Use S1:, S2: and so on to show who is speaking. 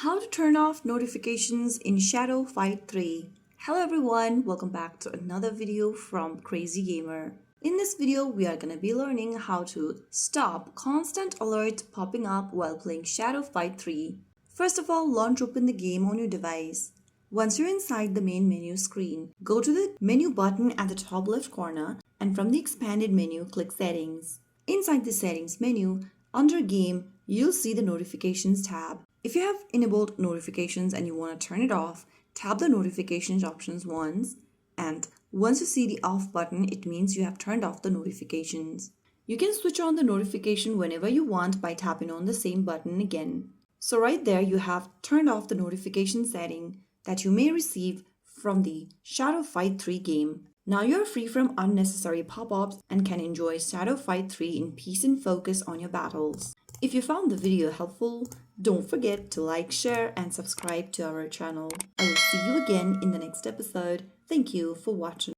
S1: How to turn off notifications in Shadow Fight 3. Hello everyone, welcome back to another video from Crazy Gamer. In this video, we are going to be learning how to stop constant alerts popping up while playing Shadow Fight 3. First of all, launch open the game on your device. Once you're inside the main menu screen, go to the menu button at the top left corner and from the expanded menu, click Settings. Inside the Settings menu, under Game, you'll see the Notifications tab. If you have enabled notifications and you want to turn it off, tap the notifications options once, and once you see the off button, it means you have turned off the notifications. You can switch on the notification whenever you want by tapping on the same button again. So right there you have turned off the notification setting that you may receive from the Shadow Fight 3 game. Now you're free from unnecessary pop-ups and can enjoy Shadow Fight 3 in peace and focus on your battles. If you found the video helpful, don't forget to like, share, and subscribe to our channel. I will see you again in the next episode. Thank you for watching.